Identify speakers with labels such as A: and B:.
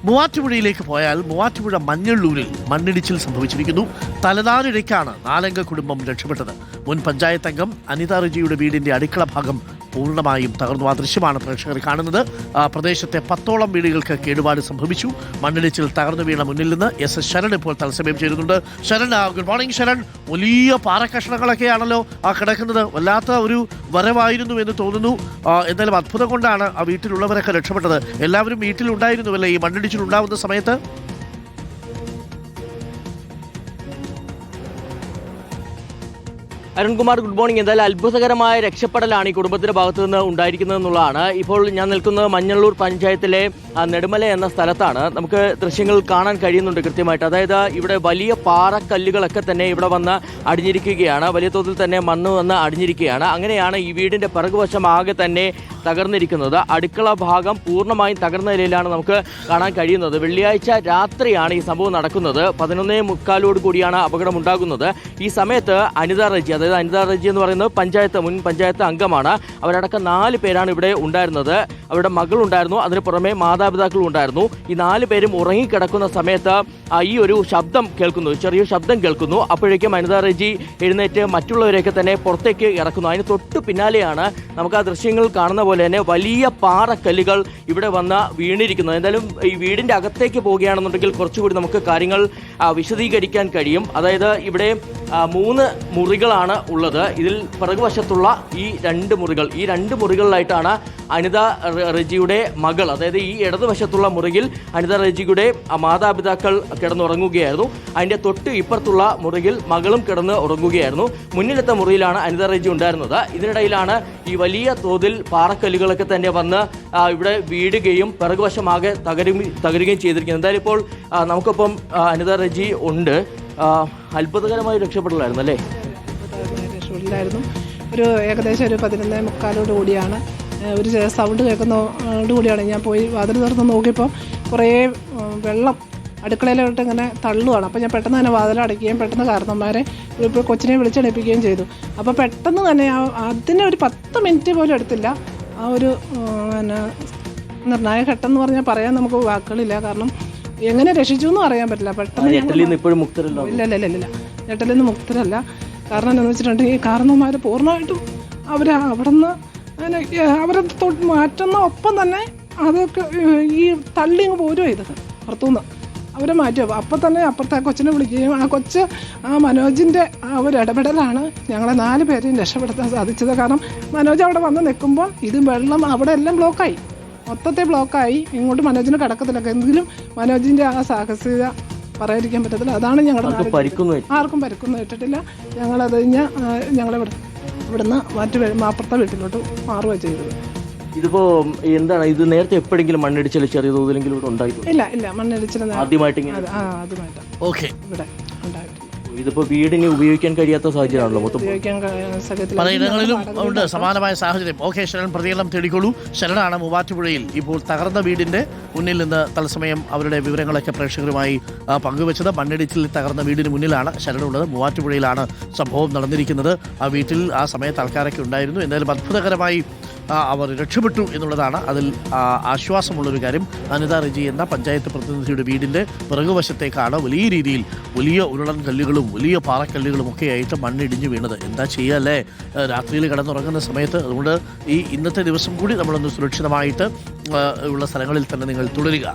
A: മൂവാറ്റുപുഴയിലേക്ക് പോയാൽ മൂവാറ്റുപുഴ മഞ്ഞള്ളൂരിൽ മണ്ണിടിച്ചിൽ സംഭവിച്ചിരിക്കുന്നു. തലനാരിഴയ്ക്കാണ് നാലംഗ കുടുംബം രക്ഷപ്പെട്ടത്. മുൻ പഞ്ചായത്ത് അംഗം അനിത റെജിയുടെ വീടിന്റെ അടുക്കള ഭാഗം പൂർണ്ണമായും തകർന്നു. ആ ദൃശ്യമാണ് പ്രേക്ഷകർ കാണുന്നത്. പ്രദേശത്തെ 10ഓളം വീടുകൾക്ക് കേടുപാട് സംഭവിച്ചു. മണ്ണിടിച്ചിൽ തകർന്നു വീണ മുന്നിൽ നിന്ന് എസ് ശരൺ ഇപ്പോൾ തത്സമയം ചേരുന്നുണ്ട്. Sharan, good morning Sharan. വലിയ പാറക്കഷ്ണങ്ങളൊക്കെയാണല്ലോ കിടക്കുന്നത്. വല്ലാത്ത ഒരു വരവായിരുന്നു എന്ന് തോന്നുന്നു. എന്തായാലും അത്ഭുതം കൊണ്ടാണ് ആ വീട്ടിലുള്ളവരൊക്കെ രക്ഷപ്പെട്ടത്. എല്ലാവരും വീട്ടിലുണ്ടായിരുന്നുവല്ലേ ഈ മണ്ണിടിച്ചിൽ ഉണ്ടാവുന്ന സമയത്ത്?
B: Arunkumar, good morning. എന്തായാലും അത്ഭുതകരമായ രക്ഷപ്പെടലാണ് ഈ കുടുംബത്തിന്റെ ഭാഗത്തു നിന്ന് ഉണ്ടായിരിക്കുന്നത് എന്നുള്ളതാണ്. ഇപ്പോൾ ഞാൻ നിൽക്കുന്നത് മഞ്ഞള്ളൂർ പഞ്ചായത്തിലെ നെടുമല എന്ന സ്ഥലത്താണ്. നമുക്ക് ദൃശ്യങ്ങൾ കാണാൻ കഴിയുന്നുണ്ട് കൃത്യമായിട്ട്. അതായത് ഇവിടെ വലിയ പാറക്കല്ലുകളൊക്കെ തന്നെ ഇവിടെ വന്ന് അടിഞ്ഞിരിക്കുകയാണ്. വലിയ തോതിൽ തന്നെ മണ്ണ് വന്ന് അടിഞ്ഞിരിക്കുകയാണ്. അങ്ങനെയാണ് ഈ വീടിന്റെ പിറകുവശം ആകെ തന്നെ തകർന്നിരിക്കുന്നത്. അടുക്കള ഭാഗം പൂർണ്ണമായും തകർന്ന നിലയിലാണ് നമുക്ക് കാണാൻ കഴിയുന്നത്. വെള്ളിയാഴ്ച രാത്രിയാണ് ഈ സംഭവം നടക്കുന്നത്. 11:45 കൂടിയാണ് അപകടം ഉണ്ടാകുന്നത്. ഈ സമയത്ത് അനിത റെജി, അതായത് അനിത റെജി എന്ന് പറയുന്നത് മുൻ പഞ്ചായത്ത് അംഗമാണ്. അവരടക്കം 4 പേരാണ് ഇവിടെ ഉണ്ടായിരുന്നത്. അവരുടെ മകളുണ്ടായിരുന്നു, അതിന് പുറമെ മാതാപിതാക്കളും ഉണ്ടായിരുന്നു. ഈ 4 പേരും ഉറങ്ങിക്കിടക്കുന്ന സമയത്ത് ഈ ഒരു ശബ്ദം കേൾക്കുന്നു, ചെറിയ ശബ്ദം കേൾക്കുന്നു. അപ്പോഴേക്കും അനിത റെജി എഴുന്നേറ്റ് മറ്റുള്ളവരെയൊക്കെ തന്നെ പുറത്തേക്ക് ഇറക്കുന്നു. അതിന് തൊട്ട് പിന്നാലെയാണ് നമുക്ക് ആ ദൃശ്യങ്ങൾ കാണുന്ന പോലെ തന്നെ വലിയ പാറക്കല്ലുകൾ ഇവിടെ വന്ന് വീണിരിക്കുന്നത്. എന്തായാലും ഈ വീടിന്റെ അകത്തേക്ക് പോവുകയാണെന്നുണ്ടെങ്കിൽ കുറച്ചുകൂടി നമുക്ക് കാര്യങ്ങൾ വിശദീകരിക്കാൻ കഴിയും. അതായത് ഇവിടെ 3 മുറികളാണ് ഉള്ളത്. ഇതിൽ പിറകുവശത്തുള്ള ഈ 2 മുറികളിലായിട്ടാണ് അനിത റെജിയുടെ മകൾ, അതായത് ഈ ഇടതുവശത്തുള്ള മുറിയിൽ അനിത റെജിയുടെ മാതാപിതാക്കൾ കിടന്നുറങ്ങുകയായിരുന്നു. അതിന്റെ തൊട്ട് ഇപ്പുറത്തുള്ള മുറിയിൽ മകളും കിടന്ന് ഉറങ്ങുകയായിരുന്നു. മുന്നിലത്തെ മുറിയിലാണ് അനിത റെജി ഉണ്ടായിരുന്നത്. ഇതിനിടയിലാണ് ഈ വലിയ തോതിൽ പാറക്കല്ലുകളൊക്കെ തന്നെ വന്ന് ഇവിടെ വീഴുകയും പിറകുവശമാകെ തകരുകയും ചെയ്തിരിക്കുന്നത്. എന്തായാലും ഇപ്പോൾ നമുക്കൊപ്പം അനിത റെജി ഉണ്ട്. അത്ഭുതകരമായി രക്ഷപ്പെടലായിരുന്നു അല്ലേ?
C: രക്ഷപ്പെടലായിരുന്നു. ഏകദേശം ഒരു 11:45 കൂടിയാണ് ഒരു സൗണ്ട് കേൾക്കുന്നതോടുകൂടിയാണ് ഞാൻ പോയി വാതിൽ തുറന്ന് നോക്കിയപ്പോൾ കുറേ വെള്ളം അടുക്കളയിലോട്ട് ഇങ്ങനെ തള്ളുകയാണ്. അപ്പോൾ ഞാൻ പെട്ടെന്ന് തന്നെ വാതിലടയ്ക്കുകയും പെട്ടെന്ന് കാരണന്മാരെ ഇപ്പോൾ കൊച്ചിനെ വിളിച്ചെടുപ്പിക്കുകയും ചെയ്തു. അപ്പോൾ പെട്ടെന്ന് തന്നെ അതിന് ഒരു 10 മിനിറ്റ് പോലും എടുത്തില്ല. ആ ഒരു നിർണായക ഘട്ടം എന്ന് പറഞ്ഞാൽ പറയാൻ നമുക്ക് വാക്കുകളില്ല. കാരണം എങ്ങനെ രക്ഷിച്ചു എന്നും അറിയാൻ പറ്റില്ല. പെട്ടെന്ന് ഇല്ല ഞെട്ടലിൽ നിന്ന് മുക്തരല്ല. കാരണം എന്താണെന്ന് വെച്ചിട്ടുണ്ടെങ്കിൽ ഈ കാരണന്മാർ പൂർണ്ണമായിട്ടും അവിടെ നിന്ന് അവരെ മാറ്റുന്ന ഒപ്പം തന്നെ അതൊക്കെ ഈ തള്ളി അങ്ങ് പോരുക ചെയ്തത് പുറത്തുനിന്ന് അവരെ മാറ്റുക. അപ്പം തന്നെ അപ്പുറത്തെ ആ കൊച്ചിനെ വിളിക്കുകയും ആ മനോജിൻ്റെ ഒരു ഇടപെടലാണ് ഞങ്ങളെ 4 പേരെയും രക്ഷപ്പെടുത്താൻ സാധിച്ചത്. കാരണം മനോജ് അവിടെ വന്ന് നിൽക്കുമ്പോൾ ഇത് വെള്ളം അവിടെ എല്ലാം ബ്ലോക്കായി, മൊത്തത്തെ ബ്ലോക്കായി. ഇങ്ങോട്ട് മനോജിന് കിടക്കത്തില്ലൊക്കെ. എങ്കിലും മനോജിൻ്റെ ആ സാഹസികത പറയാതിരിക്കാൻ പറ്റത്തില്ല. അതാണ് ഞങ്ങളുടെ ആർക്കും പരിക്കൊന്നും ഇട്ടിട്ടില്ല. ഞങ്ങളത് ഇവിടുന്ന് അപ്പുറത്തെ വീട്ടിലോട്ട് മാറുക ചെയ്തത്.
B: ഇതിപ്പോ എന്താണ് ഇത് നേരത്തെ എപ്പോഴെങ്കിലും മണ്ണിടിച്ചിൽ ചെറിയ തോതിലെങ്കിലും ഇവിടെ ഉണ്ടായിട്ടുണ്ട്?
C: ഇല്ല മണ്ണിടിച്ചിൽ
B: ആദ്യമായിട്ട്
C: ഇവിടെ ഉണ്ടായിട്ടില്ല.
B: ഇതിപ്പോ വീടിന് ഉപയോഗിക്കാൻ കഴിയാത്ത സാഹചര്യമാണല്ലോ മൊത്തം.
A: പലയിടങ്ങളിലും ഉണ്ട് സമാനമായ സാഹചര്യം. ഓക്കെ ശരൺ, പ്രതികരണം തേടിക്കൊള്ളൂ. ശരണാണ് മൂവാറ്റുപുഴയിൽ ഇപ്പോൾ തകർന്ന വീടിന്റെ മുന്നിൽ നിന്ന് തത്സമയം അവരുടെ വിവരങ്ങളൊക്കെ പ്രേക്ഷകരുമായി പങ്കുവച്ചത്. മണ്ണിടിച്ചിൽ തകർന്ന വീടിന് മുന്നിലാണ് ശരണുള്ളത്. മൂവാറ്റുപുഴയിലാണ് സംഭവം നടന്നിരിക്കുന്നത്. ആ വീട്ടിൽ ആ സമയത്ത് ആൾക്കാരൊക്കെ ഉണ്ടായിരുന്നു. എന്തായാലും അത്ഭുതകരമായി അവർ രക്ഷപ്പെട്ടു എന്നുള്ളതാണ് അതിൽ ആശ്വാസമുള്ളൊരു കാര്യം. അനിത റെജി എന്ന പഞ്ചായത്ത് പ്രതിനിധിയുടെ വീടിൻ്റെ പിറകുവശത്തേക്കാണ് വലിയ രീതിയിൽ വലിയ ഉരുളൻ കല്ലുകളും വലിയ പാറക്കല്ലുകളും ഒക്കെ ആയിട്ട് മണ്ണിടിഞ്ഞു വീണത്. എന്താ ചെയ്യുക അല്ലേ, രാത്രിയിൽ കിടന്നുറങ്ങുന്ന സമയത്ത്. അതുകൊണ്ട് ഇന്നത്തെ ദിവസം കൂടി നമ്മളൊന്ന് സുരക്ഷിതമായിട്ട് ഉള്ള സ്ഥലങ്ങളിൽ തന്നെ നിങ്ങൾ തുടരുക.